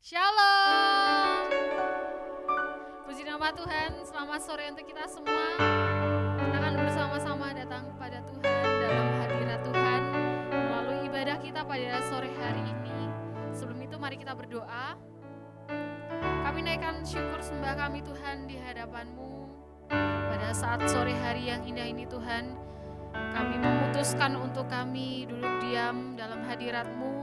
Shalom. Puji nama Tuhan, selamat sore untuk kita semua. Kita akan bersama-sama datang kepada Tuhan dalam hadirat Tuhan melalui ibadah kita pada sore hari ini. Sebelum itu mari kita berdoa. Kami naikkan syukur sembah kami Tuhan di hadapan-Mu. Pada saat sore hari yang indah ini Tuhan, kami memutuskan untuk kami duduk diam dalam hadirat-Mu,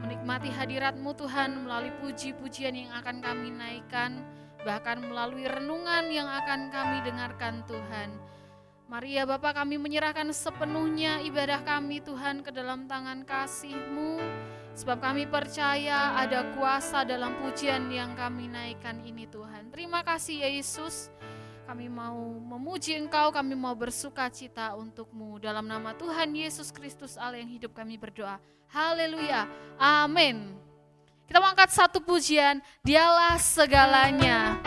menikmati hadirat-Mu Tuhan melalui puji-pujian yang akan kami naikkan, bahkan melalui renungan yang akan kami dengarkan Tuhan. Mari ya Bapa, kami menyerahkan sepenuhnya ibadah kami Tuhan ke dalam tangan kasih-Mu, sebab kami percaya ada kuasa dalam pujian yang kami naikkan ini Tuhan. Terima kasih Yesus, kami mau memuji Engkau, kami mau bersuka cita untuk-Mu. Dalam nama Tuhan Yesus Kristus Allah yang hidup kami berdoa. Haleluya, amin. Kita mau angkat satu pujian, Dialah segalanya.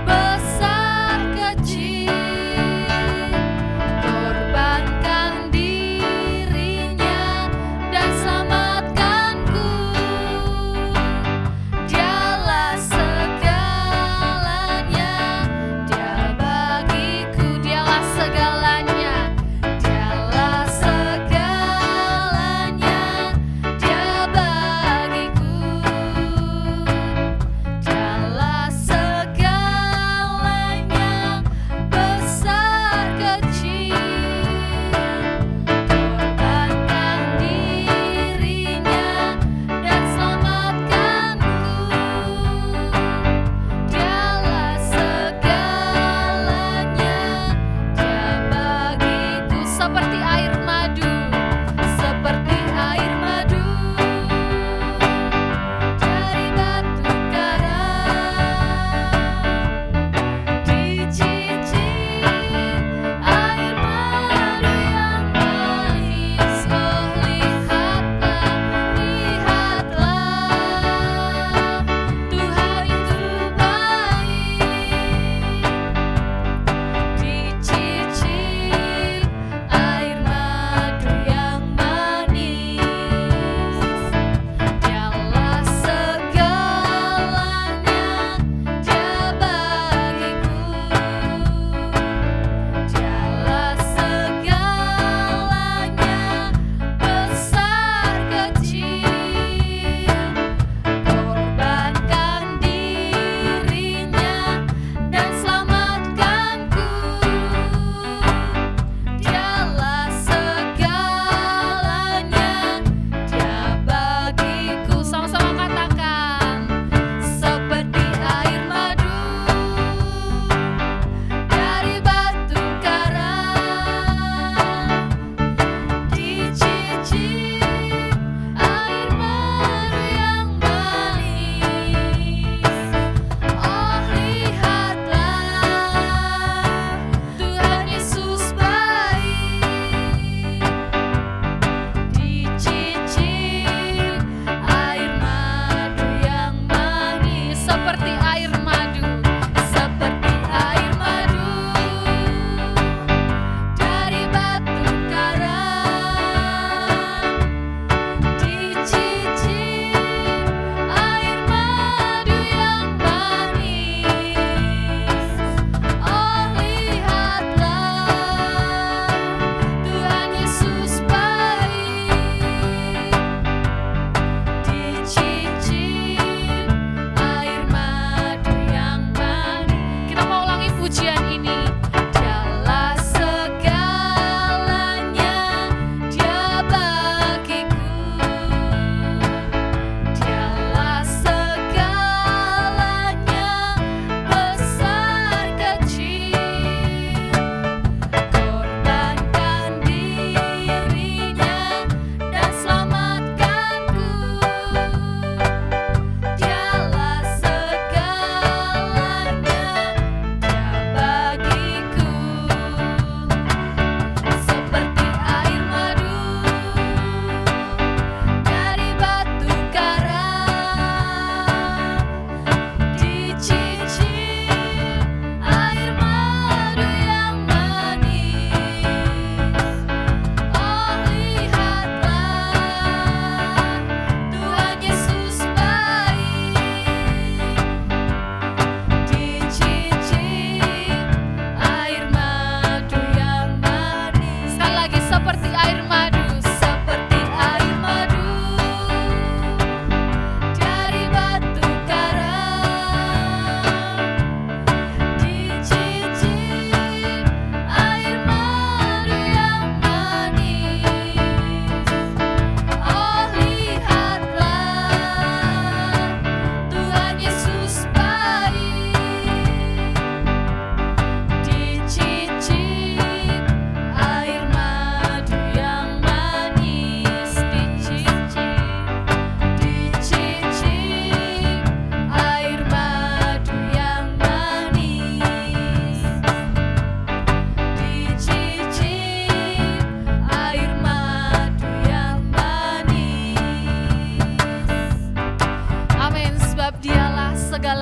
Besar kecil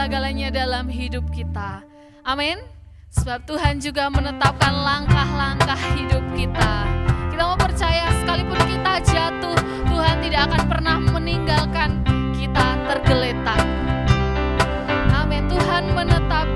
segala-galanya dalam hidup kita. Amin. Sebab Tuhan juga menetapkan langkah-langkah hidup kita. Kita mau percaya sekalipun kita jatuh, Tuhan tidak akan pernah meninggalkan kita tergeletak. Amin. Tuhan menetapkan.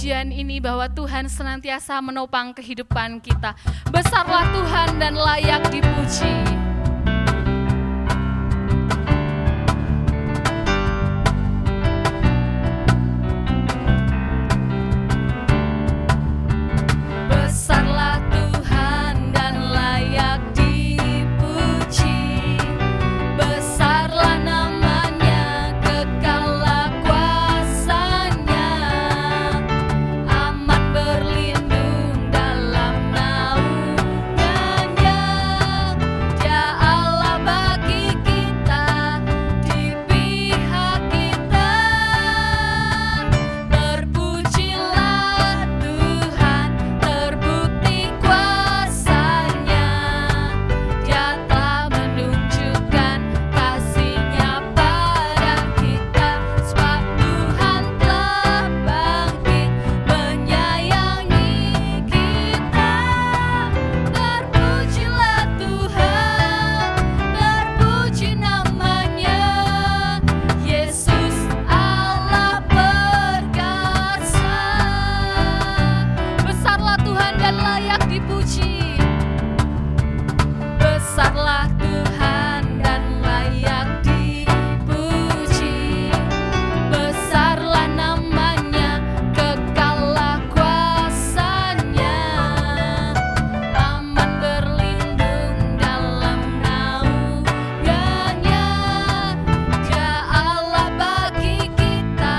pujian ini bahwa Tuhan senantiasa menopang kehidupan kita. Besarlah Tuhan dan layak dipuji. Besarlah Tuhan dan layak dipuji. Besarlah namanya, kekallah kuasanya. Aman berlindung dalam naungannya. Dia Allah bagi kita, di pihak kita. Terpujilah Tuhan, terbukti kuasanya. Dia telah menunjukkan kasih-Nya pada kita, sebab Tuhan telah bangkit menyayangi kita. Terpujilah Tuhan, terpuji namanya, Yesus Allah perkasa. Besarlah Tuhan dan layak dipuji. Besarlah Tuhan dan layak dipuji. Besarlah namanya, kekallah kuasanya. Aman berlindung dalam naungannya. Dia Allah bagi kita,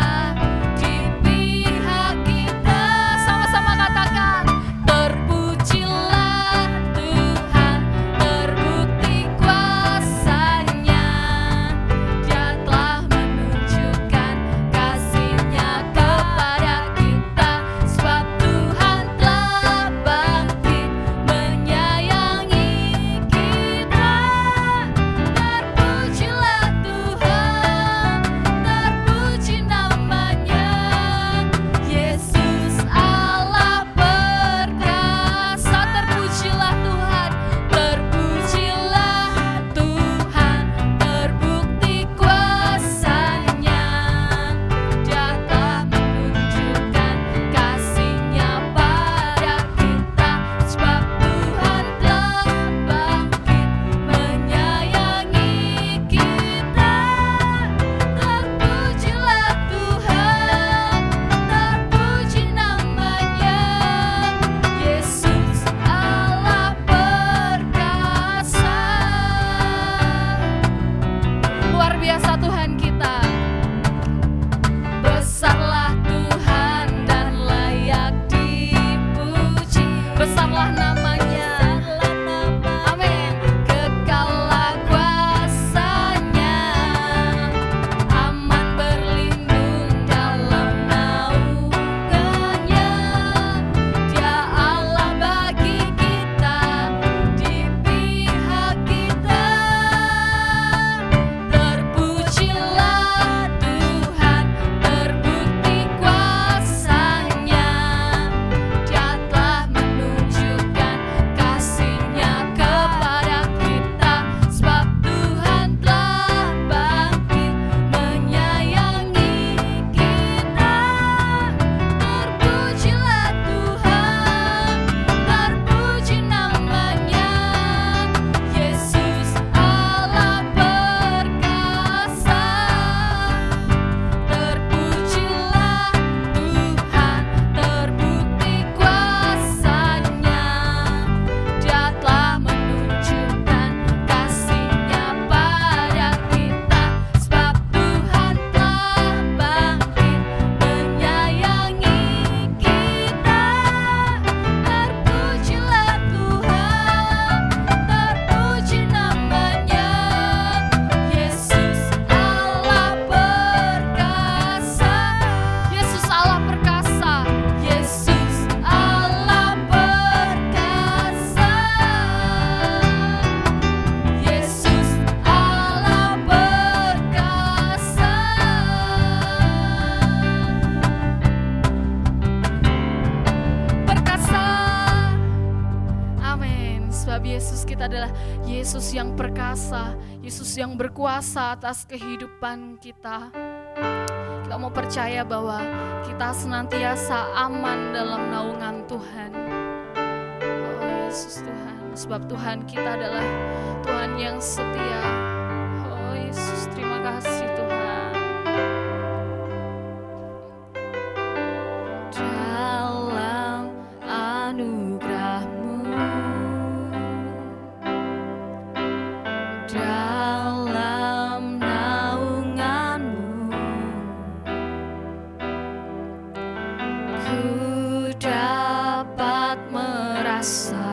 di pihak kita. Sama-sama katakan, terpujilah Tuhan, terbukti kuasanya. Dia telah menunjukkan kasih-Nya kepada kita, sebab Tuhan telah bangkit menyayangi kita. Terpujilah Tuhan, terpuji namanya, Yesus Allah perkasa. Terpujilah Tuhan, terpujilah Tuhan, terbukti kuasanya. Dia telah menunjukkan kasih-Nya pada kita, sebab Tuhan telah bangkit menyayangi kita. Terpujilah Tuhan, terpuji namanya, Yesus Allah perkasa. Luar biasa Tuhan kita. Besarlah Tuhan dan layak dipuji. Besarlah namanya, amin. Kekallah kuasanya. Aman berlindung dalam naungannya. Dia Allah bagi kita, di pihak kita. Terpujilah Tuhan, terbukti kuasanya. Dia telah menunjukkan kasih-Nya kepada kita, sebab Tuhan telah bangkit menyayangi kita. Terpujilah Tuhan, terpuji namanya, Yesus Allah perkasa. Terpujilah Tuhan, terbukti kuasanya. Dia telah menunjukkan kasih-Nya pada kita, sebab Tuhan telah bangkit menyayangi kita. Terpujilah Tuhan, terpuji namanya, Yesus Allah perkasa. Yesus Allah perkasa, Yesus Allah perkasa. Yesus Allah perkasa. Perkasa. Amin. Sebab Yesus kita adalah Yesus yang perkasa, Yesus yang berkuasa atas kehidupan kita. Kita mau percaya bahwa kita senantiasa aman dalam naungan Tuhan. Oh Yesus Tuhan, sebab Tuhan kita adalah Tuhan yang setia. Oh Yesus, terima kasih Tuhan. Dalam anugerah-Mu, dalam naungan-Mu, ku dapat merasakan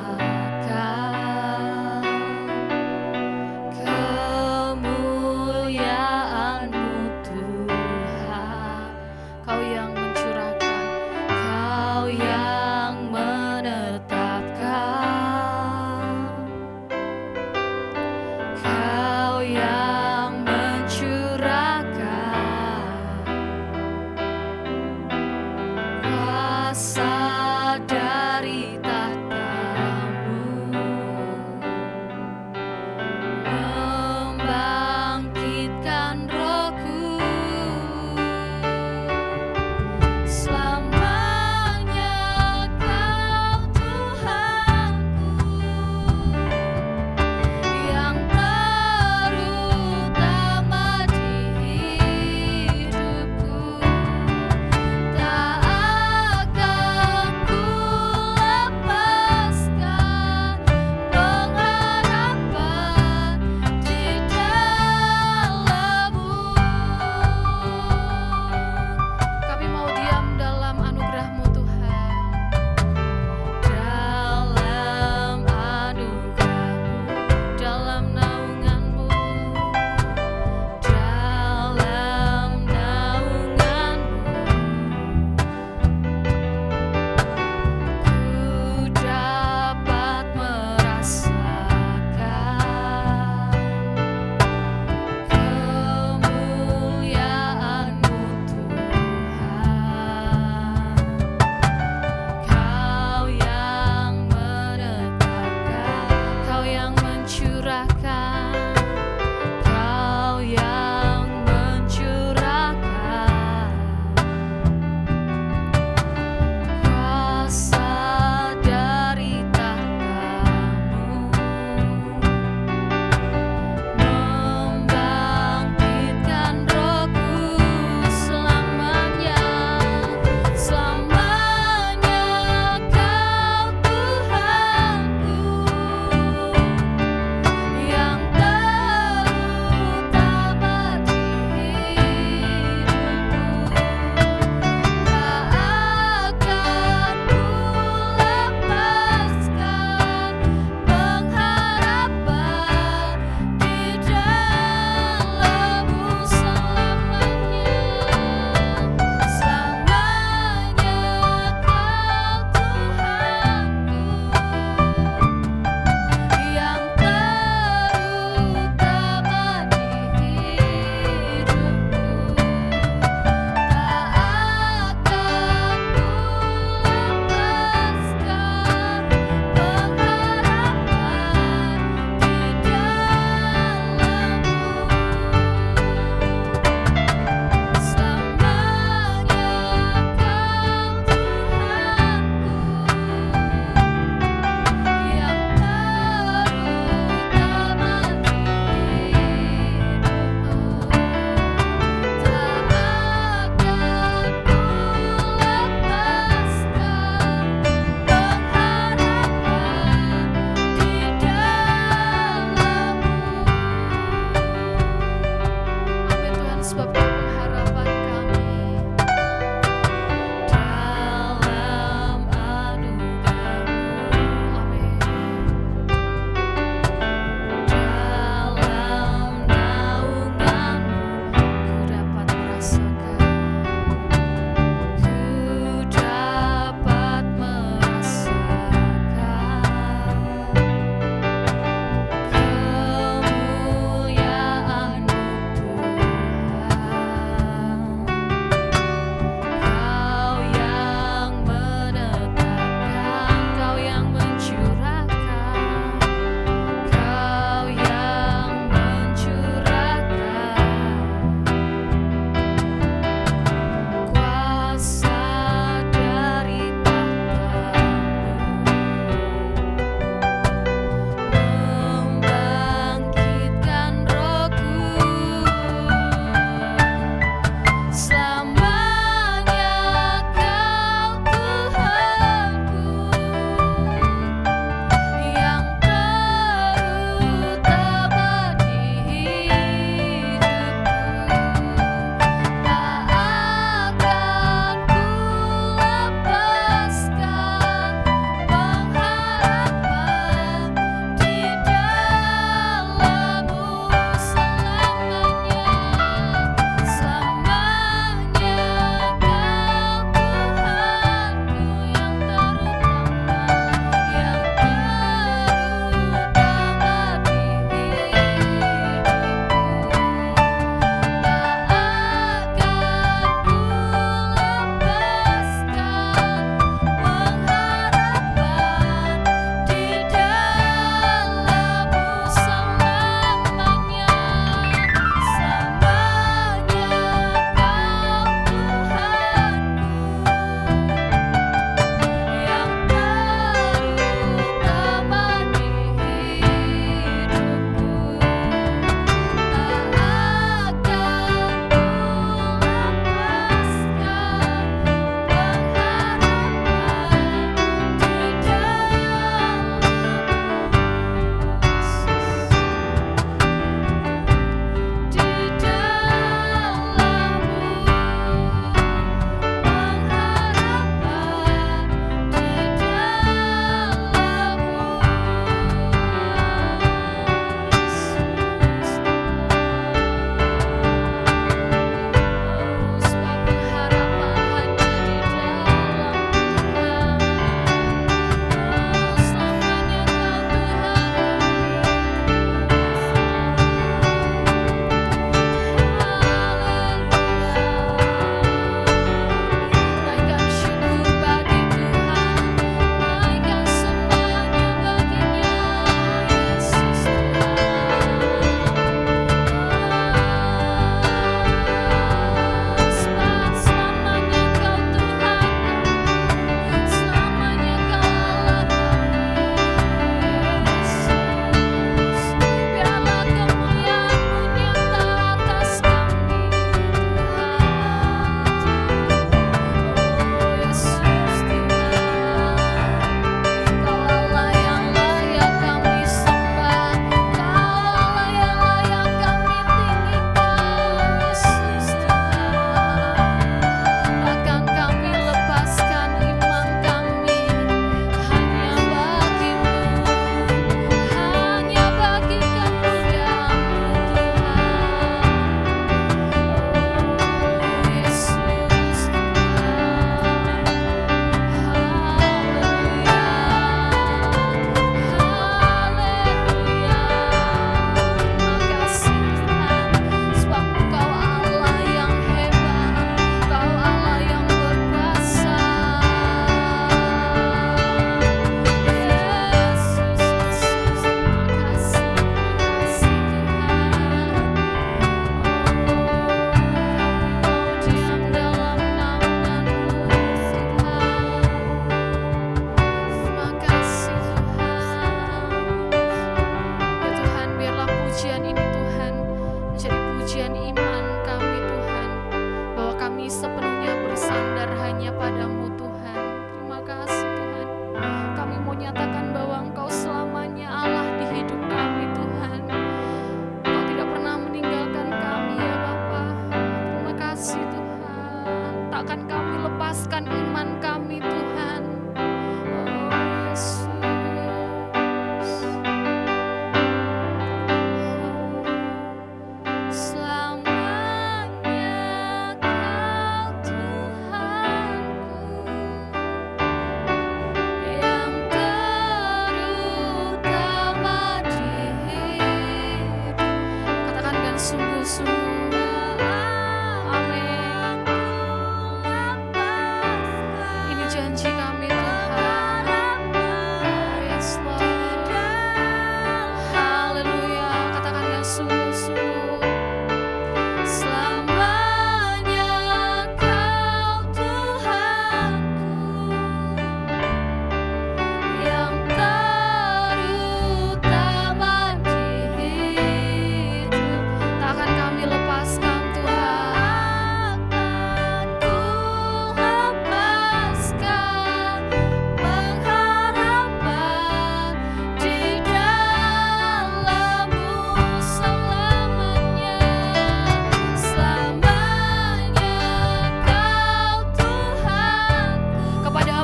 kemuliaan-Mu Tuhan. Kau yang mencurahkan, Kau yang menetapkan, Kau yang mencurahkan kuasa dari tahta-Mu, membangkitkan rohku. Selamanya Kau Tuhanku, yang terutama di hidupku. Tak akan ku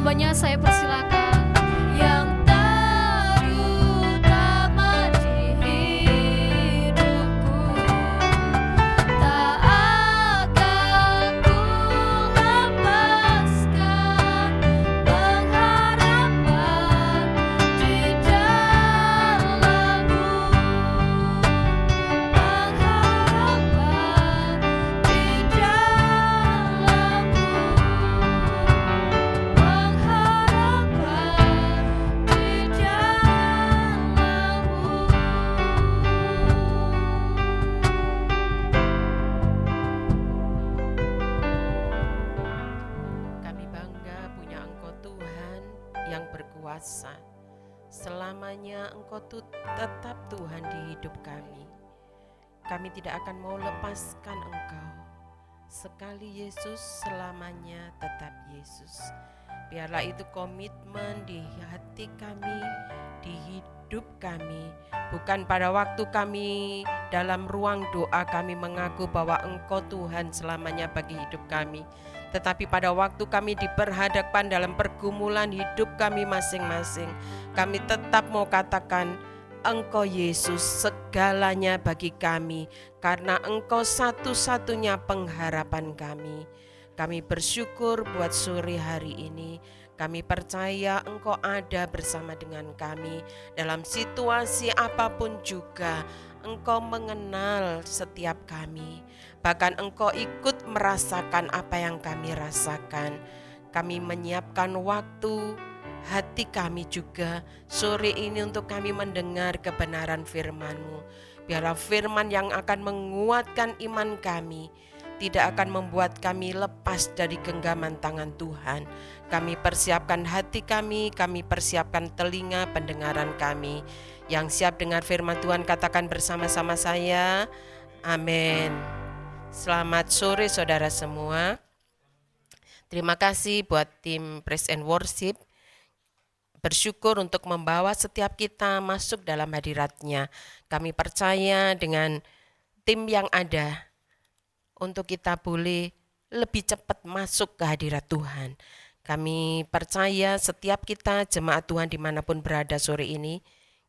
hambanya saya persilakan. Yang terutama di hidupku, tak akan ku lepaskan pengharapan di dalam-Mu, pengharapan di dalam-Mu, pengharapan di dalam-Mu. Kami bangga punya Engkau Tuhan yang berkuasa. Selamanya Engkau tetap Tuhan di hidup kami. Kami tidak akan mau lepaskan Engkau. Sekali Yesus, selamanya tetap Yesus. Biarlah itu komitmen di hati kami, di hidup kami. Bukan pada waktu kami dalam ruang doa kami mengaku bahwa Engkau Tuhan selamanya bagi hidup kami, tetapi pada waktu kami diperhadapkan dalam pergumulan hidup kami masing-masing, kami tetap mau katakan, Engkau Yesus segalanya bagi kami, karena Engkau satu-satunya pengharapan kami. Kami bersyukur buat sore hari ini. Kami percaya Engkau ada bersama dengan kami dalam situasi apapun juga. Engkau mengenal setiap kami. Bahkan Engkau ikut merasakan apa yang kami rasakan. Kami menyiapkan waktu, hati kami juga sore ini untuk kami mendengar kebenaran firman-Mu. Biarlah firman yang akan menguatkan iman kami, tidak akan membuat kami lepas dari genggaman tangan Tuhan. Kami persiapkan hati kami persiapkan telinga pendengaran kami. Yang siap dengar firman Tuhan katakan bersama-sama saya, amin. Selamat sore saudara semua. Terima kasih buat tim Praise and Worship. Bersyukur untuk membawa setiap kita masuk dalam hadirat-Nya. Kami percaya dengan tim yang ada untuk kita boleh lebih cepat masuk ke hadirat Tuhan. Kami percaya setiap kita jemaat Tuhan dimanapun berada sore ini,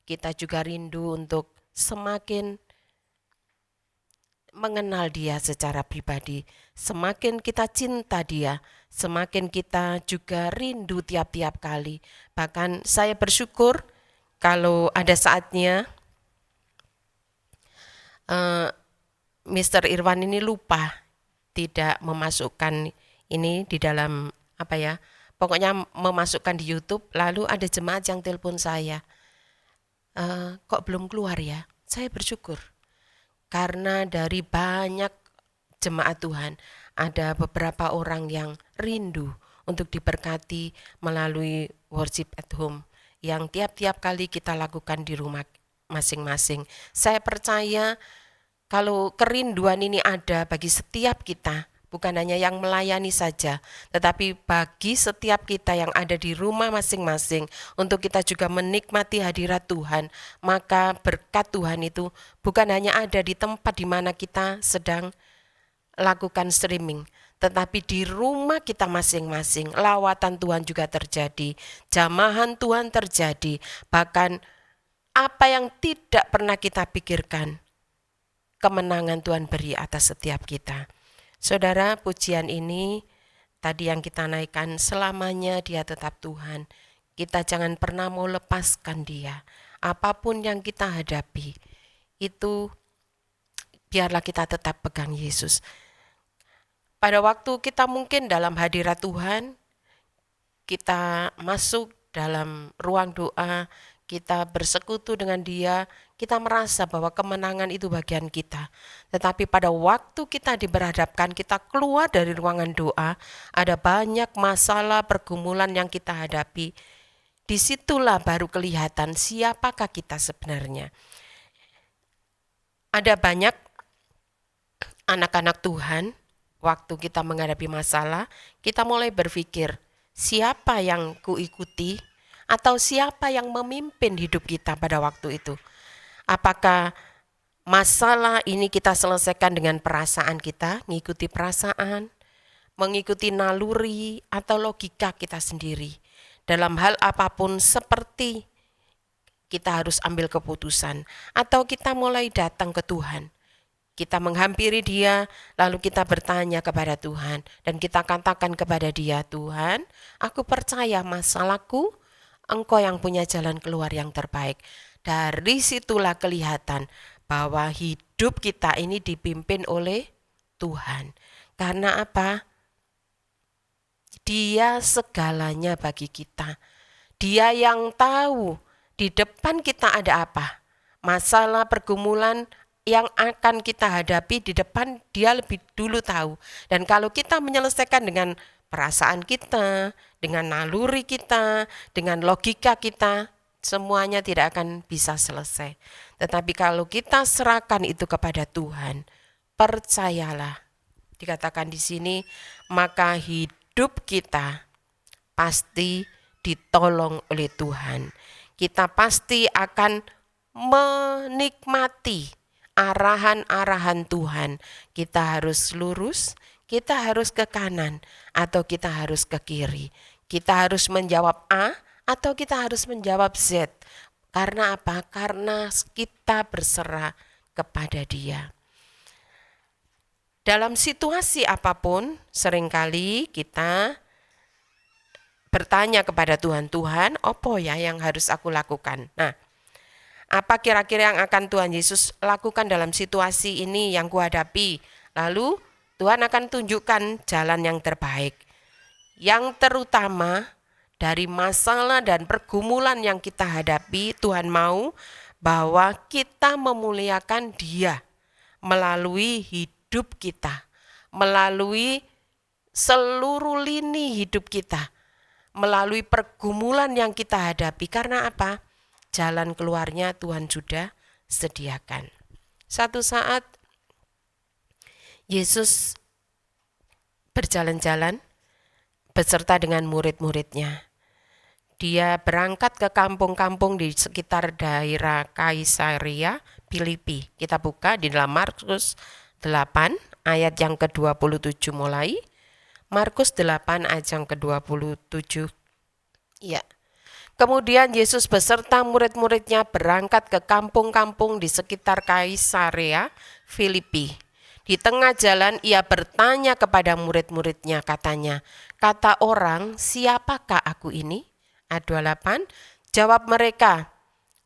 kita juga rindu untuk semakin mengenal Dia secara pribadi. Semakin kita cinta Dia, semakin kita juga rindu tiap-tiap kali. Bahkan saya bersyukur kalau ada saatnya Mr. Irwan ini lupa tidak memasukkan ini di dalam pokoknya memasukkan di YouTube. Lalu ada jemaat yang telepon saya, kok belum keluar ya? Saya bersyukur karena dari banyak jemaat Tuhan ada beberapa orang yang rindu untuk diberkati melalui worship at home yang tiap-tiap kali kita lakukan di rumah masing-masing. Saya percaya kalau kerinduan ini ada bagi setiap kita, bukan hanya yang melayani saja, tetapi bagi setiap kita yang ada di rumah masing-masing, untuk kita juga menikmati hadirat Tuhan, maka berkat Tuhan itu bukan hanya ada di tempat di mana kita sedang lakukan streaming, tetapi di rumah kita masing-masing, lawatan Tuhan juga terjadi, jamahan Tuhan terjadi, bahkan apa yang tidak pernah kita pikirkan, kemenangan Tuhan beri atas setiap kita. Saudara, pujian ini tadi yang kita naikkan, selamanya Dia tetap Tuhan. Kita jangan pernah mau lepaskan Dia. Apapun yang kita hadapi, itu biarlah kita tetap pegang Yesus. Pada waktu kita mungkin dalam hadirat Tuhan, kita masuk dalam ruang doa, kita bersekutu dengan Dia, kita merasa bahwa kemenangan itu bagian kita. Tetapi pada waktu kita diberhadapkan, kita keluar dari ruangan doa, ada banyak masalah pergumulan yang kita hadapi. Disitulah baru kelihatan siapakah kita sebenarnya. Ada banyak anak-anak Tuhan, waktu kita menghadapi masalah, kita mulai berpikir, siapa yang kuikuti? Atau siapa yang memimpin hidup kita pada waktu itu? Apakah masalah ini kita selesaikan dengan perasaan kita, mengikuti perasaan, mengikuti naluri atau logika kita sendiri. Dalam hal apapun seperti kita harus ambil keputusan atau kita mulai datang ke Tuhan. Kita menghampiri Dia, lalu kita bertanya kepada Tuhan dan kita katakan kepada Dia, Tuhan, aku percaya masalahku, Engkau yang punya jalan keluar yang terbaik. Dari situlah kelihatan bahwa hidup kita ini dipimpin oleh Tuhan. Karena apa? Dia segalanya bagi kita. Dia yang tahu di depan kita ada apa. Masalah, pergumulan yang akan kita hadapi di depan Dia lebih dulu tahu. Dan kalau kita menyelesaikan dengan perasaan kita, dengan naluri kita, dengan logika kita, semuanya tidak akan bisa selesai. Tetapi kalau kita serahkan itu kepada Tuhan, percayalah, dikatakan di sini, maka hidup kita pasti ditolong oleh Tuhan. Kita pasti akan menikmati arahan-arahan Tuhan. Kita harus lurus, kita harus ke kanan, atau kita harus ke kiri. Kita harus menjawab A, atau kita harus menjawab Z. Karena apa? Karena kita berserah kepada Dia. Dalam situasi apapun, seringkali kita bertanya kepada Tuhan, Tuhan, apa ya yang harus aku lakukan? Nah, apa kira-kira yang akan Tuhan Yesus lakukan dalam situasi ini yang kuhadapi? Lalu Tuhan akan tunjukkan jalan yang terbaik. Yang terutama dari masalah dan pergumulan yang kita hadapi, Tuhan mau bahwa kita memuliakan Dia melalui hidup kita, melalui seluruh lini hidup kita, melalui pergumulan yang kita hadapi. Karena apa? Jalan keluarnya Tuhan sudah sediakan. Satu saat Yesus berjalan-jalan beserta dengan murid-muridnya. Dia berangkat ke kampung-kampung di sekitar daerah Kaisarea Filipi. Kita buka di dalam Markus 8 ayat yang ke-27 mulai. Markus 8 ayat yang ke-27. Ya. Kemudian Yesus beserta murid-muridnya berangkat ke kampung-kampung di sekitar Kaisarea Filipi. Di tengah jalan ia bertanya kepada murid-muridnya, katanya, kata orang, siapakah aku ini? Ayat 28, jawab mereka,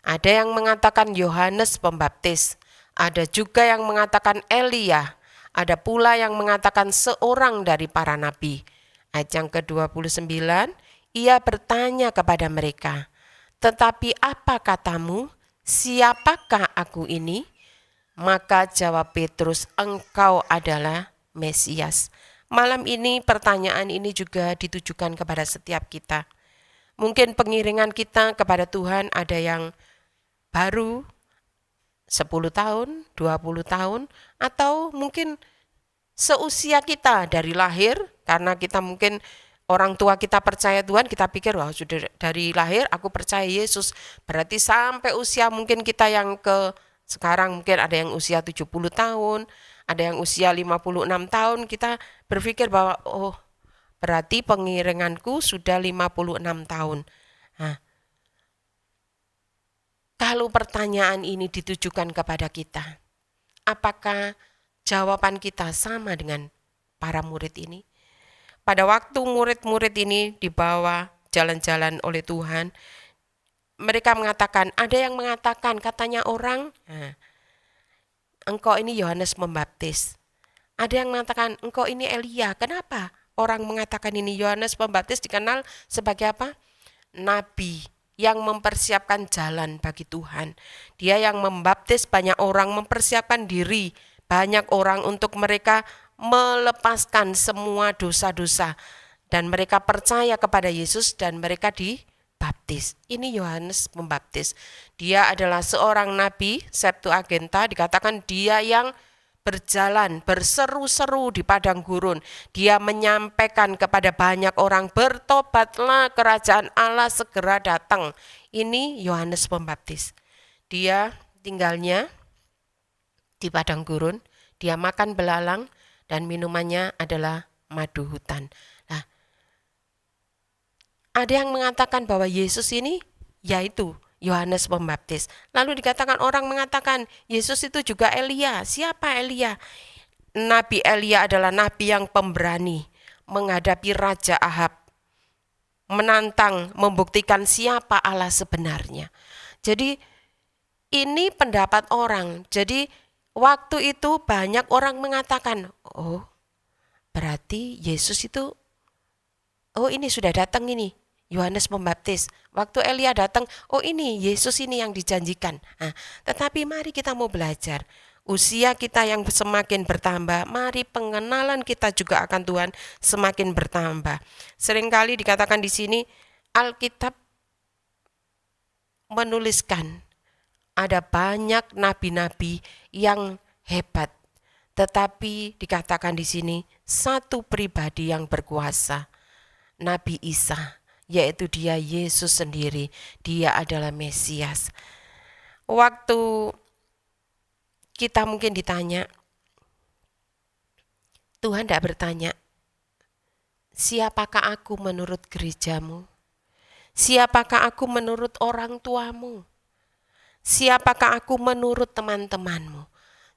ada yang mengatakan Yohanes Pembaptis, ada juga yang mengatakan Elia, ada pula yang mengatakan seorang dari para nabi. Ayat yang ke-29, ia bertanya kepada mereka, tetapi apa katamu, siapakah aku ini? Maka jawab Petrus, engkau adalah Mesias. Malam ini pertanyaan ini juga ditujukan kepada setiap kita. Mungkin pengiringan kita kepada Tuhan ada yang baru 10 tahun, 20 tahun, atau mungkin seusia kita dari lahir, karena kita mungkin orang tua kita percaya Tuhan, kita pikir wah sudah dari lahir aku percaya Yesus. Berarti sampai usia mungkin kita yang ke sekarang mungkin ada yang usia 70 tahun, ada yang usia 56 tahun, kita berpikir bahwa oh berarti pengiringanku sudah 56 tahun. Nah, kalau pertanyaan ini ditujukan kepada kita, apakah jawaban kita sama dengan para murid ini? Pada waktu murid-murid ini dibawa jalan-jalan oleh Tuhan, mereka mengatakan, ada yang mengatakan, katanya orang, engkau ini Yohanes Pembaptis. Ada yang mengatakan, engkau ini Elia. Kenapa? Orang mengatakan ini Yohanes Pembaptis dikenal sebagai apa? Nabi yang mempersiapkan jalan bagi Tuhan. Dia yang membaptis banyak orang, mempersiapkan diri banyak orang untuk mereka melepaskan semua dosa-dosa. Dan mereka percaya kepada Yesus dan mereka dibaptis. Ini Yohanes Pembaptis. Dia adalah seorang nabi, Septuaginta, dikatakan dia yang berjalan berseru-seru di padang gurun. Dia menyampaikan kepada banyak orang, bertobatlah, kerajaan Allah segera datang. Ini Yohanes Pembaptis. Dia tinggalnya di padang gurun, dia makan belalang dan minumannya adalah madu hutan. Nah, ada yang mengatakan bahwa Yesus ini yaitu Yohanes Pembaptis. Lalu dikatakan orang mengatakan Yesus itu juga Elia. Siapa Elia? Nabi Elia adalah nabi yang pemberani menghadapi Raja Ahab, menantang, membuktikan siapa Allah sebenarnya. Jadi ini pendapat orang. Jadi waktu itu banyak orang mengatakan, oh berarti Yesus itu, oh ini sudah datang ini, Yohanes Pembaptis. Waktu Elia datang, oh ini Yesus ini yang dijanjikan. Nah, tetapi mari kita mau belajar. Usia kita yang semakin bertambah, mari pengenalan kita juga akan Tuhan semakin bertambah. Seringkali dikatakan di sini, Alkitab menuliskan ada banyak nabi-nabi yang hebat. Tetapi dikatakan di sini satu pribadi yang berkuasa, Nabi Isa, yaitu dia Yesus sendiri. Dia adalah Mesias. Waktu kita mungkin ditanya, Tuhan tidak bertanya, siapakah aku menurut gerejamu? Siapakah aku menurut orang tuamu? Siapakah aku menurut teman-temanmu?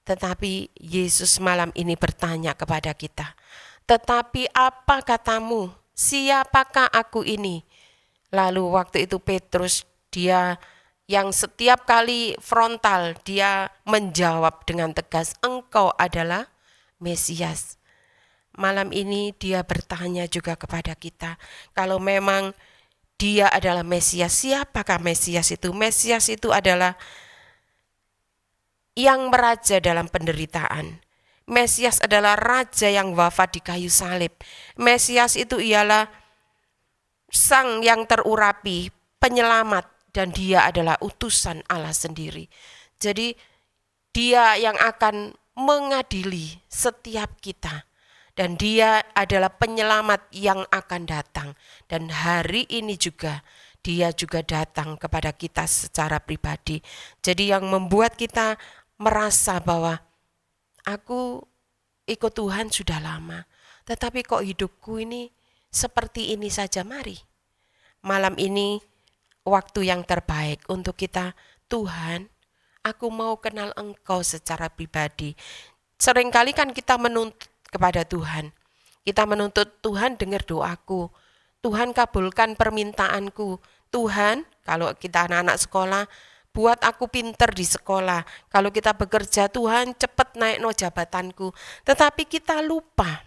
Tetapi Yesus malam ini bertanya kepada kita, tetapi apa katamu? Siapakah aku ini? Lalu waktu itu Petrus, dia yang setiap kali frontal, dia menjawab dengan tegas, engkau adalah Mesias. Malam ini dia bertanya juga kepada kita, kalau memang dia adalah Mesias, siapakah Mesias itu? Mesias itu adalah yang meraja dalam penderitaan. Mesias adalah raja yang wafat di kayu salib. Mesias itu ialah sang yang terurapi, penyelamat, dan dia adalah utusan Allah sendiri. Jadi dia yang akan mengadili setiap kita. Dan dia adalah penyelamat yang akan datang. Dan hari ini juga dia juga datang kepada kita secara pribadi. Jadi yang membuat kita merasa bahwa aku ikut Tuhan sudah lama, tetapi kok hidupku ini seperti ini saja. Mari malam ini waktu yang terbaik untuk kita. Tuhan, aku mau kenal Engkau secara pribadi. Seringkali kan kita menuntut kepada Tuhan. Kita menuntut Tuhan dengar doaku. Tuhan kabulkan permintaanku. Tuhan, kalau kita anak-anak sekolah, buat aku pinter di sekolah. Kalau kita bekerja, Tuhan cepat naik no jabatanku. Tetapi kita lupa.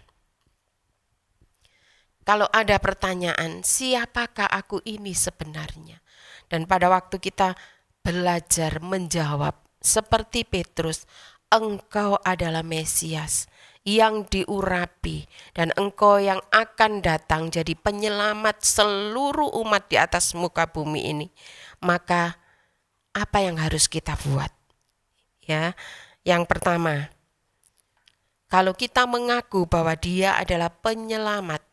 Kalau ada pertanyaan, siapakah aku ini sebenarnya? Dan pada waktu kita belajar menjawab seperti Petrus, engkau adalah Mesias yang diurapi, dan engkau yang akan datang jadi penyelamat seluruh umat di atas muka bumi ini. Maka apa yang harus kita buat? Ya, yang pertama, kalau kita mengaku bahwa dia adalah penyelamat,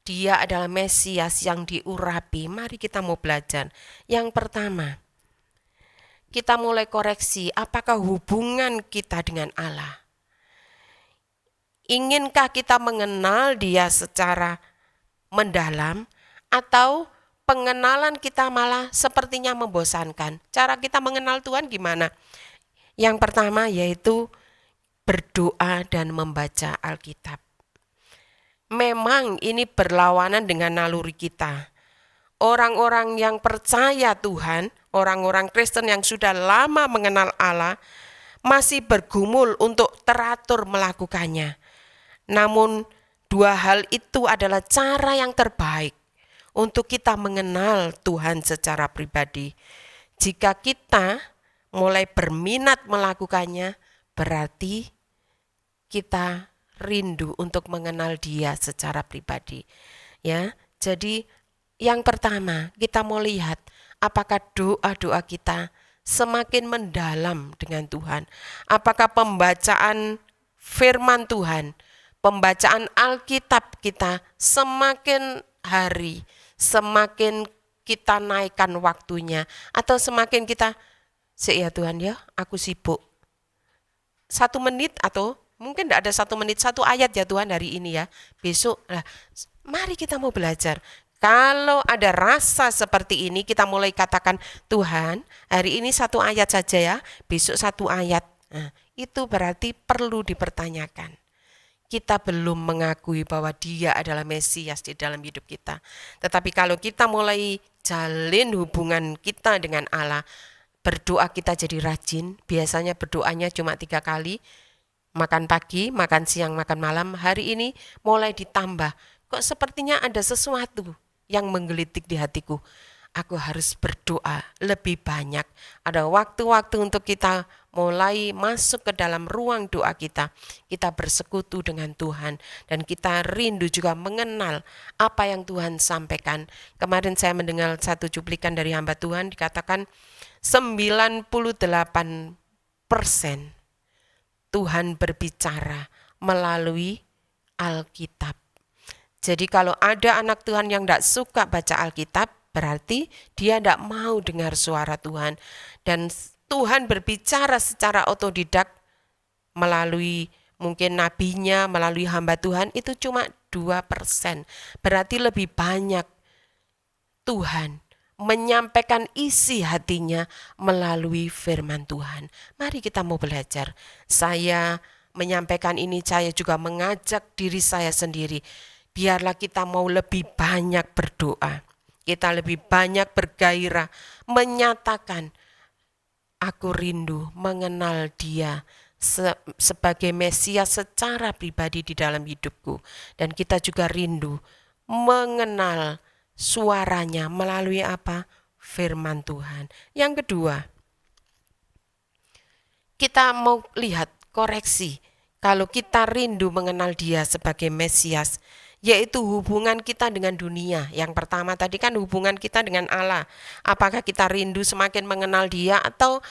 dia adalah Mesias yang diurapi, mari kita mau belajar. Yang pertama, kita mulai koreksi apakah hubungan kita dengan Allah. Inginkah kita mengenal dia secara mendalam, atau pengenalan kita malah sepertinya membosankan? Cara kita mengenal Tuhan gimana? Yang pertama yaitu berdoa dan membaca Alkitab. Memang ini berlawanan dengan naluri kita. Orang-orang yang percaya Tuhan, orang-orang Kristen yang sudah lama mengenal Allah, masih bergumul untuk teratur melakukannya. Namun dua hal itu adalah cara yang terbaik untuk kita mengenal Tuhan secara pribadi. Jika kita mulai berminat melakukannya, berarti kita rindu untuk mengenal dia secara pribadi. Ya, jadi yang pertama kita mau lihat apakah doa-doa kita semakin mendalam dengan Tuhan. Apakah pembacaan firman Tuhan, pembacaan Alkitab kita semakin hari, semakin kita naikkan waktunya, atau semakin kita, ya Tuhan ya, aku sibuk. 1 menit atau mungkin tidak ada 1 menit, 1 ayat ya Tuhan hari ini ya. Besok, mari kita mau belajar. Kalau ada rasa seperti ini, kita mulai katakan, Tuhan hari ini 1 ayat saja ya, besok 1 ayat. Nah, itu berarti perlu dipertanyakan. Kita belum mengakui bahwa Dia adalah Mesias di dalam hidup kita. Tetapi kalau kita mulai jalin hubungan kita dengan Allah, berdoa kita jadi rajin, biasanya berdoanya cuma 3 kali, makan pagi, makan siang, makan malam. Hari ini mulai ditambah, kok sepertinya ada sesuatu yang menggelitik di hatiku. Aku harus berdoa lebih banyak. Ada waktu-waktu untuk kita mulai masuk ke dalam ruang doa kita. Kita bersekutu dengan Tuhan dan kita rindu juga mengenal apa yang Tuhan sampaikan. Kemarin saya mendengar satu cuplikan dari hamba Tuhan, dikatakan 98% Tuhan berbicara melalui Alkitab. Jadi kalau ada anak Tuhan yang tidak suka baca Alkitab, berarti dia tidak mau dengar suara Tuhan. Dan Tuhan berbicara secara otodidak melalui mungkin nabinya, melalui hamba Tuhan, itu cuma 2%. Berarti lebih banyak Tuhan menyampaikan isi hatinya melalui firman Tuhan. Mari kita mau belajar. Saya menyampaikan ini, saya juga mengajak diri saya sendiri. Biarlah kita mau lebih banyak berdoa. Kita lebih banyak bergairah, menyatakan, aku rindu mengenal Dia sebagai Mesias secara pribadi di dalam hidupku. Dan kita juga rindu mengenal suaranya melalui apa? Firman Tuhan. Yang kedua, kita mau lihat koreksi. Kalau kita rindu mengenal Dia sebagai Mesias, yaitu hubungan kita dengan dunia. Yang pertama tadi kan hubungan kita dengan Allah. Apakah kita rindu semakin mengenal Dia, atau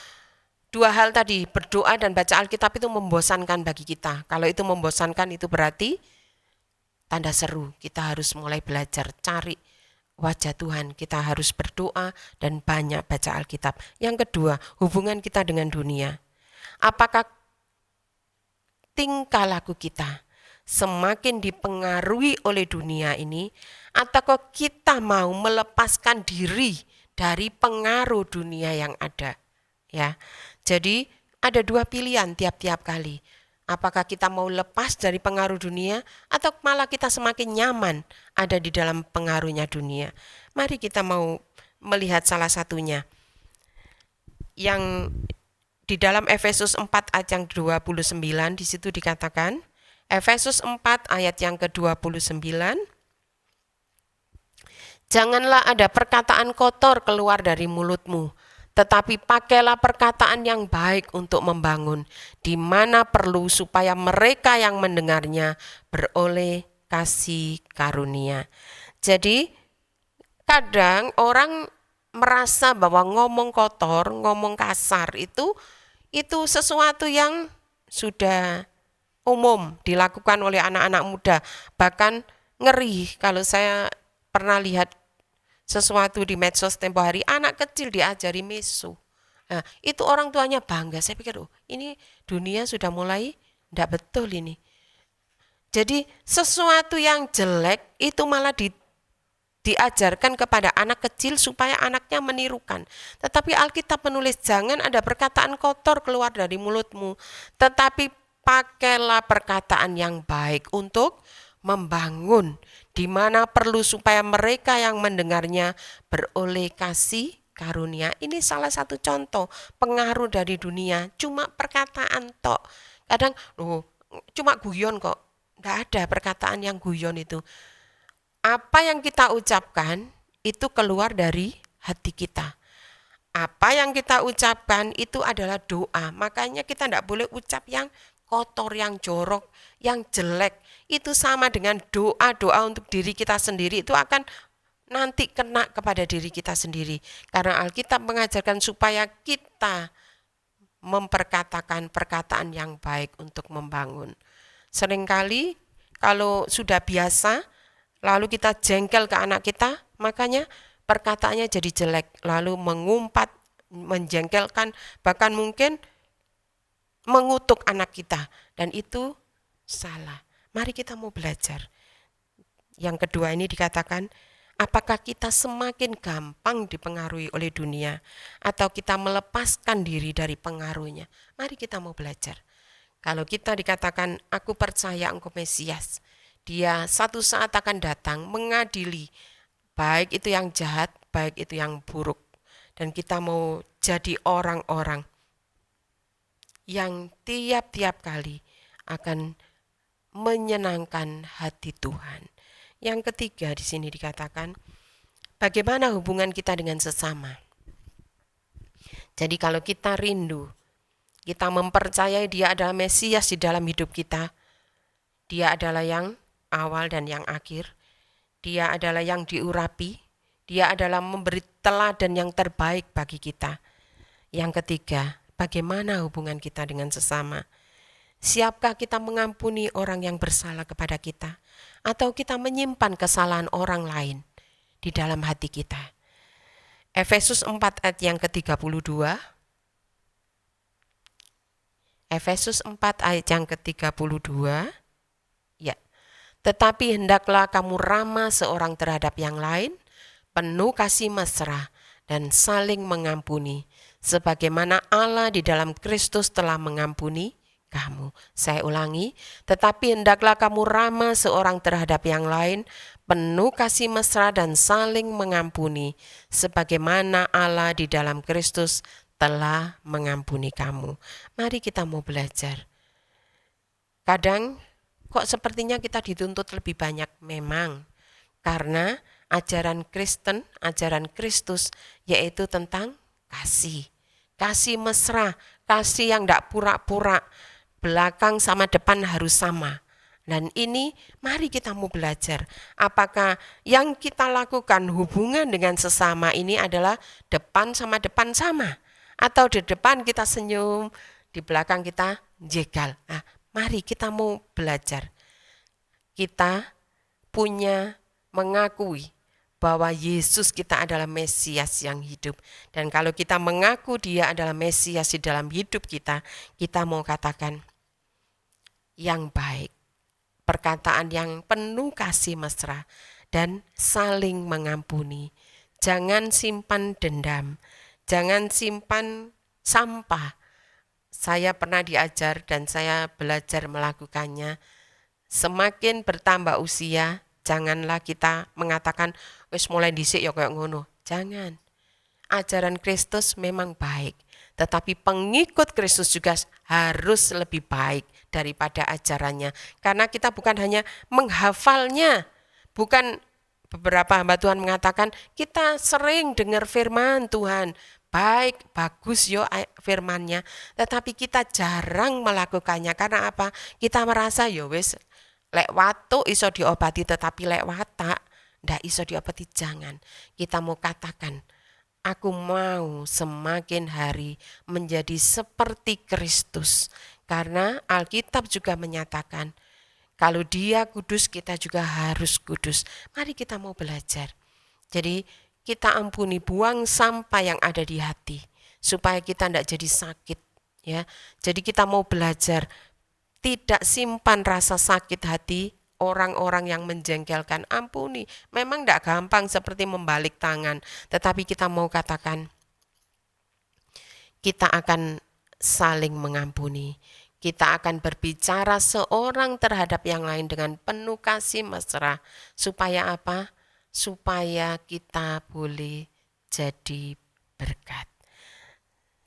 2 hal tadi, berdoa dan baca Alkitab itu membosankan bagi kita. Kalau itu membosankan, itu berarti tanda seru. Kita harus mulai belajar cari wajah Tuhan. Kita harus berdoa dan banyak baca Alkitab. Yang kedua, hubungan kita dengan dunia. Apakah tingkah laku kita semakin dipengaruhi oleh dunia ini, atau kita mau melepaskan diri dari pengaruh dunia yang ada? Ya, jadi ada 2 pilihan tiap-tiap kali. Apakah kita mau lepas dari pengaruh dunia, atau malah kita semakin nyaman ada di dalam pengaruhnya dunia? Mari kita mau melihat salah satunya. Yang di dalam Efesus 4 ayat yang 29, di situ dikatakan, Efesus 4 ayat yang ke-29, janganlah ada perkataan kotor keluar dari mulutmu, tetapi pakailah perkataan yang baik untuk membangun, di mana perlu, supaya mereka yang mendengarnya beroleh kasih karunia. Jadi kadang orang merasa bahwa ngomong kotor, ngomong kasar itu sesuatu yang sudah umum dilakukan oleh anak-anak muda. Bahkan ngeri kalau saya pernah lihat sesuatu di medsos tempo hari, anak kecil diajari meso. Nah, itu orang tuanya bangga. Saya pikir, ini dunia sudah mulai tidak betul ini. Jadi sesuatu yang jelek itu malah diajarkan kepada anak kecil supaya anaknya menirukan. Tetapi Alkitab menulis, jangan ada perkataan kotor keluar dari mulutmu, tetapi pakailah perkataan yang baik untuk membangun, di mana perlu, supaya mereka yang mendengarnya beroleh kasih karunia. Ini salah satu contoh pengaruh dari dunia, cuma perkataan tok. Kadang cuma guyon kok, tidak ada perkataan yang guyon itu. Apa yang kita ucapkan itu keluar dari hati kita. Apa yang kita ucapkan itu adalah doa. Makanya kita tidak boleh ucap yang kotor, yang jorok, yang jelek. Itu sama dengan doa-doa untuk diri kita sendiri, itu akan nanti kena kepada diri kita sendiri. Karena Alkitab mengajarkan supaya kita memperkatakan perkataan yang baik untuk membangun. Seringkali kalau sudah biasa, lalu kita jengkel ke anak kita, makanya perkataannya jadi jelek, lalu mengumpat, menjengkelkan, bahkan mungkin mengutuk anak kita. Dan itu salah. Mari kita mau belajar. Yang kedua ini dikatakan, apakah kita semakin gampang dipengaruhi oleh dunia atau kita melepaskan diri dari pengaruhnya? Mari kita mau belajar. Kalau kita dikatakan, aku percaya engkau Mesias, dia satu saat akan datang mengadili baik itu yang jahat, baik itu yang buruk. Dan kita mau jadi orang-orang yang tiap-tiap kali akan menyenangkan hati Tuhan. Yang ketiga di sini dikatakan, bagaimana hubungan kita dengan sesama. Jadi kalau kita rindu, kita mempercayai dia adalah Mesias di dalam hidup kita, dia adalah yang awal dan yang akhir, dia adalah yang diurapi, dia adalah memberi teladan yang terbaik bagi kita. Yang ketiga, bagaimana hubungan kita dengan sesama? Siapkah kita mengampuni orang yang bersalah kepada kita? Atau kita menyimpan kesalahan orang lain di dalam hati kita? Efesus 4 ayat yang ke-32. Efesus 4 ayat yang ke-32. Ya. Tetapi hendaklah kamu ramah seorang terhadap yang lain, penuh kasih mesra dan saling mengampuni, sebagaimana Allah di dalam Kristus telah mengampuni kamu. Saya ulangi, tetapi hendaklah kamu ramah seorang terhadap yang lain, penuh kasih mesra dan saling mengampuni, sebagaimana Allah di dalam Kristus telah mengampuni kamu. Mari kita mau belajar. Kadang kok sepertinya kita dituntut lebih banyak, memang karena ajaran Kristen, ajaran Kristus yaitu tentang kasih. Kasih mesra, kasih yang tidak pura-pura, belakang sama depan harus sama. Dan ini mari kita mau belajar. Apakah yang kita lakukan hubungan dengan sesama ini adalah depan sama depan sama? Atau di depan kita senyum, di belakang kita jegal. Nah, mari kita mau belajar. Kita punya mengakui bahwa Yesus kita adalah Mesias yang hidup. Dan kalau kita mengaku dia adalah Mesias di dalam hidup kita mau katakan yang baik, perkataan yang penuh kasih mesra dan saling mengampuni. Jangan simpan dendam, jangan simpan sampah. Saya pernah diajar dan saya belajar melakukannya. Semakin bertambah usia, janganlah kita mengatakan wis mulai dhisik ya kayak ngono. Jangan. Ajaran Kristus memang baik, tetapi pengikut Kristus juga harus lebih baik daripada ajarannya. Karena kita bukan hanya menghafalnya, bukan beberapa hamba Tuhan mengatakan kita sering dengar firman Tuhan, baik, bagus yo firmannya, tetapi kita jarang melakukannya. Karena apa? Kita merasa yo wis lek watu iso diobati, tetapi lek watak ndak iso diobati. Jangan. Kita mau katakan, aku mau semakin hari menjadi seperti Kristus. Karena Alkitab juga menyatakan, kalau dia kudus, kita juga harus kudus. Mari kita mau belajar. Jadi kita ampuni, buang sampah yang ada di hati, supaya kita tidak jadi sakit. Ya, jadi kita mau belajar, tidak simpan rasa sakit hati orang-orang yang menjengkelkan. Ampuni, memang tidak gampang seperti membalik tangan, tetapi kita mau katakan, kita akan saling mengampuni. Kita akan berbicara seorang terhadap yang lain dengan penuh kasih mesra. Supaya apa? Supaya kita boleh jadi berkat.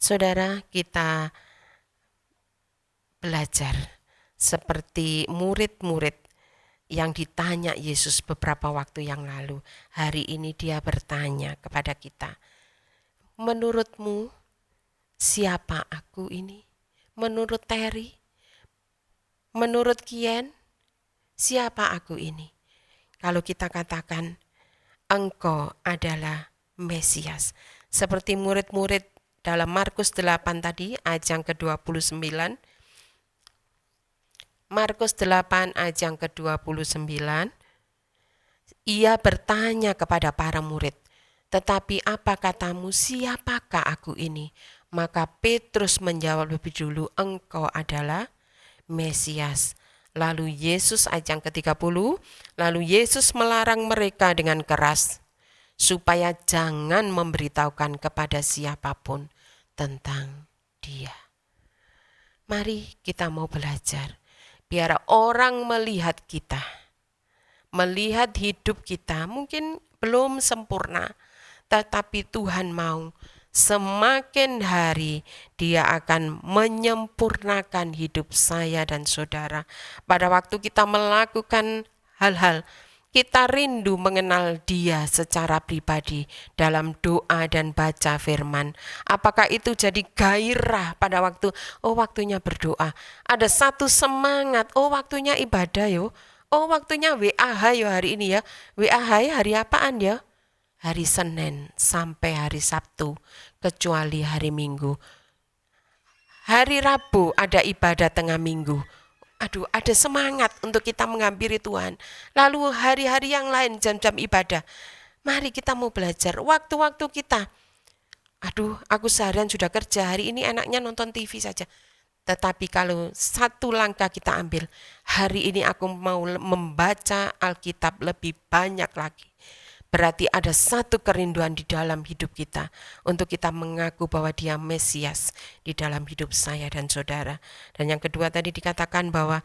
Saudara, kita belajar seperti murid-murid yang ditanya Yesus beberapa waktu yang lalu. Hari ini dia bertanya kepada kita, menurutmu siapa aku ini? Menurut Terry, menurut Kian, siapa aku ini? Kalau kita katakan, engkau adalah Mesias. Seperti murid-murid dalam Markus 8 tadi, ayat yang ke-29. Markus 8 ayat yang ke-29. Ia bertanya kepada para murid, tetapi apa katamu, siapakah aku ini? Maka Petrus menjawab lebih dulu, engkau adalah Mesias. Lalu Yesus, ayat yang ke-30, lalu Yesus melarang mereka dengan keras supaya jangan memberitahukan kepada siapapun tentang Dia. Mari kita mau belajar, biar orang melihat kita, melihat hidup kita mungkin belum sempurna, tetapi Tuhan mau semakin hari Dia akan menyempurnakan hidup saya dan saudara. Pada waktu kita melakukan hal-hal, kita rindu mengenal Dia secara pribadi dalam doa dan baca firman. Apakah itu jadi gairah pada waktu, waktunya berdoa. Ada satu semangat, waktunya ibadah yo. Waktunya WAH yo hari ini ya. WAH hari apaan ya? Hari Senin sampai hari Sabtu, kecuali hari Minggu. Hari Rabu ada ibadah tengah minggu. Ada semangat untuk kita menghampiri Tuhan. Lalu hari-hari yang lain jam-jam ibadah. Mari kita mau belajar waktu-waktu kita. Aku seharian sudah kerja, hari ini enaknya nonton TV saja. Tetapi kalau satu langkah kita ambil, hari ini aku mau membaca Alkitab lebih banyak lagi. Berarti ada satu kerinduan di dalam hidup kita untuk kita mengaku bahwa Dia Mesias di dalam hidup saya dan saudara. Dan yang kedua tadi dikatakan bahwa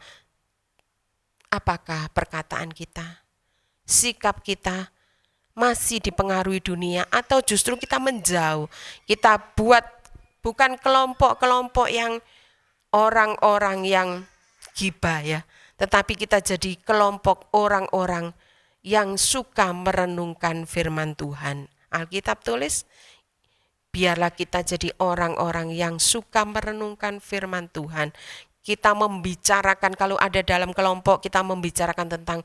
apakah perkataan kita, sikap kita masih dipengaruhi dunia atau justru kita menjauh. Kita buat bukan kelompok-kelompok yang orang-orang yang gibah ya, tetapi kita jadi kelompok orang-orang yang suka merenungkan firman Tuhan. Alkitab tulis, biarlah kita jadi orang-orang yang suka merenungkan firman Tuhan. Kita membicarakan, kalau ada dalam kelompok, kita membicarakan tentang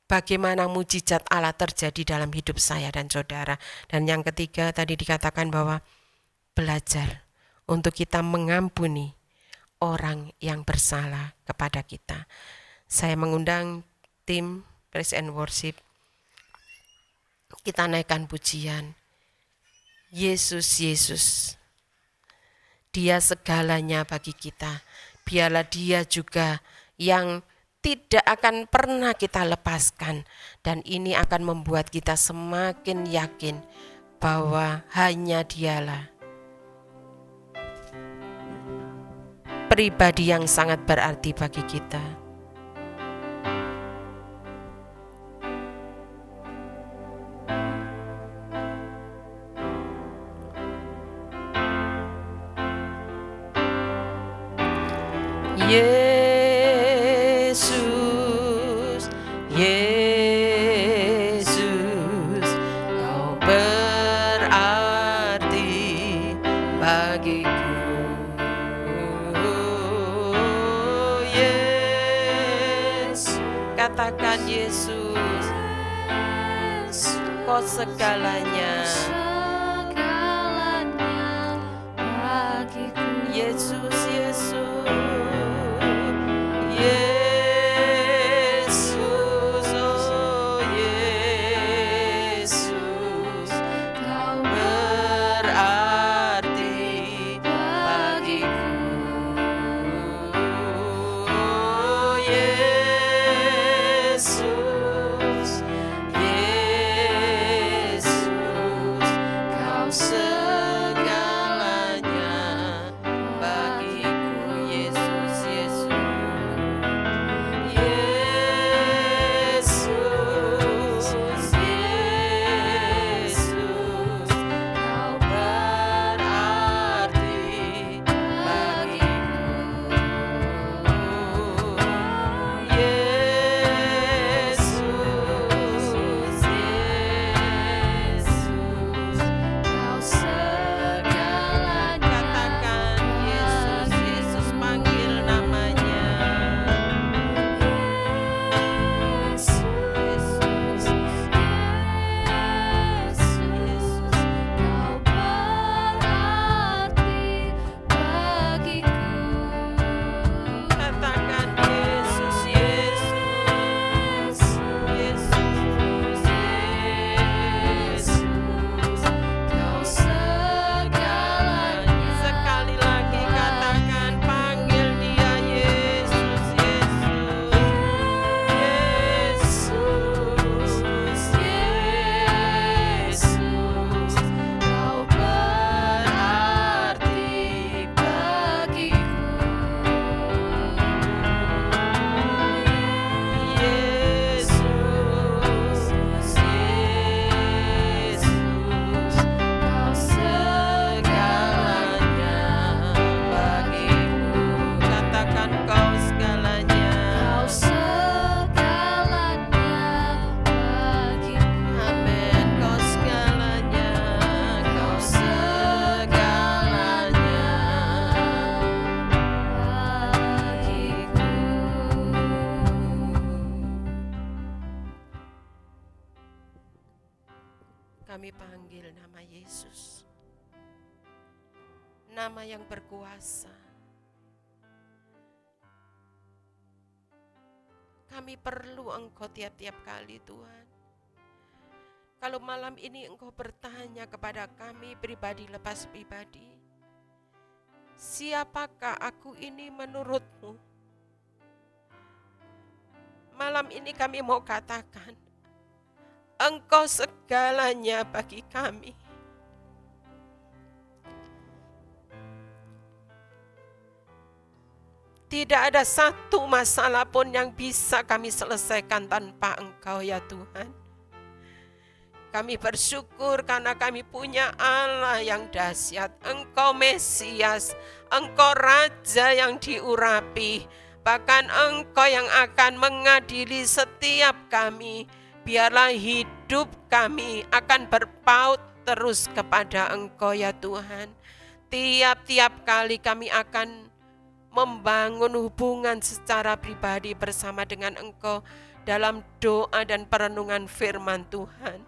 bagaimana mujizat Allah terjadi dalam hidup saya dan saudara. Dan yang ketiga tadi dikatakan bahwa belajar untuk kita mengampuni orang yang bersalah kepada kita. Saya mengundang tim Praise and Worship. Kita naikkan pujian. Yesus, Yesus. Dia segalanya bagi kita. Biarlah Dia juga yang tidak akan pernah kita lepaskan. Dan ini akan membuat kita semakin yakin bahwa hanya Dialah pribadi yang sangat berarti bagi kita. Yesus, Yesus, Kau berarti bagiku. Yesus, katakan Yesus, Kau segalanya bagiku. Yesus, Yesus. nama yang berkuasa. Kami perlu Engkau tiap-tiap kali, Tuhan. Kalau malam ini Engkau bertanya kepada kami pribadi lepas pribadi, siapakah aku ini menurut-Mu? Malam ini kami mau katakan, Engkau segalanya bagi kami. Tidak ada satu masalah pun yang bisa kami selesaikan tanpa Engkau, ya Tuhan. Kami bersyukur karena kami punya Allah yang dahsyat. Engkau Mesias, Engkau Raja yang diurapi. Bahkan Engkau yang akan mengadili setiap kami. Biarlah hidup kami akan berpaut terus kepada Engkau, ya Tuhan. Tiap-tiap kali kami akan membangun hubungan secara pribadi bersama dengan Engkau dalam doa dan perenungan firman Tuhan.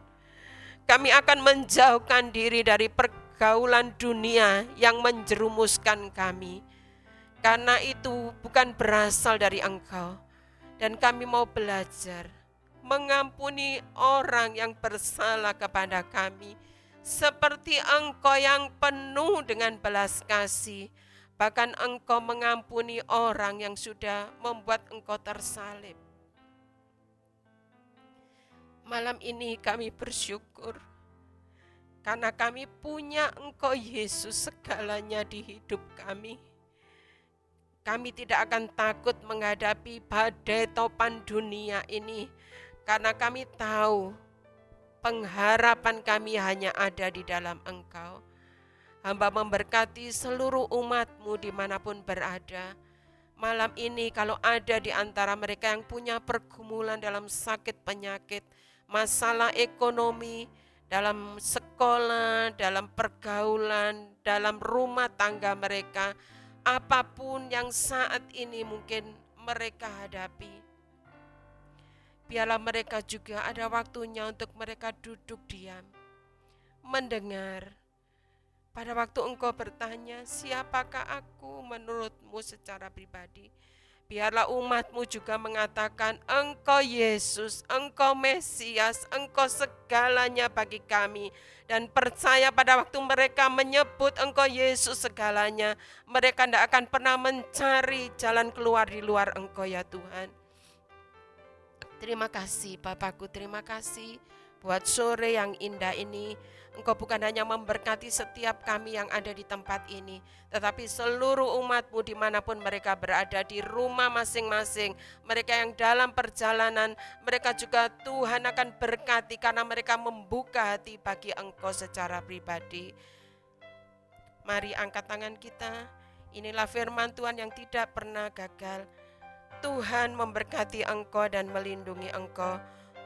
Kami akan menjauhkan diri dari pergaulan dunia yang menjerumuskan kami. Karena itu bukan berasal dari Engkau. Dan kami mau belajar mengampuni orang yang bersalah kepada kami. Seperti Engkau yang penuh dengan belas kasih. Bahkan Engkau mengampuni orang yang sudah membuat Engkau tersalib. Malam ini kami bersyukur karena kami punya Engkau Yesus segalanya di hidup kami. Kami tidak akan takut menghadapi badai topan dunia ini karena kami tahu pengharapan kami hanya ada di dalam Engkau. Hamba memberkati seluruh umat-Mu dimanapun berada. Malam ini kalau ada di antara mereka yang punya pergumulan dalam sakit penyakit, masalah ekonomi, dalam sekolah, dalam pergaulan, dalam rumah tangga mereka, apapun yang saat ini mungkin mereka hadapi, biarlah mereka juga ada waktunya untuk mereka duduk diam, mendengar. Pada waktu Engkau bertanya, siapakah aku menurut-Mu secara pribadi? Biarlah umat-Mu juga mengatakan, Engkau Yesus, Engkau Mesias, Engkau segalanya bagi kami. Dan percaya pada waktu mereka menyebut Engkau Yesus segalanya, mereka tidak akan pernah mencari jalan keluar di luar Engkau, ya Tuhan. Terima kasih Bapakku, terima kasih buat sore yang indah ini. Engkau bukan hanya memberkati setiap kami yang ada di tempat ini, tetapi seluruh umat-Mu dimanapun mereka berada, di rumah masing-masing, mereka yang dalam perjalanan, mereka juga Tuhan akan berkati karena mereka membuka hati bagi Engkau secara pribadi. Mari angkat tangan kita, inilah firman Tuhan yang tidak pernah gagal. Tuhan memberkati Engkau dan melindungi Engkau.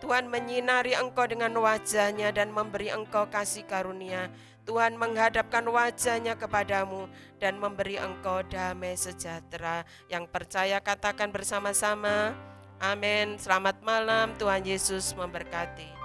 Tuhan menyinari Engkau dengan wajah-Nya dan memberi Engkau kasih karunia. Tuhan menghadapkan wajah-Nya kepadamu dan memberi Engkau damai sejahtera. Yang percaya katakan bersama-sama, amin. Selamat malam, Tuhan Yesus memberkati.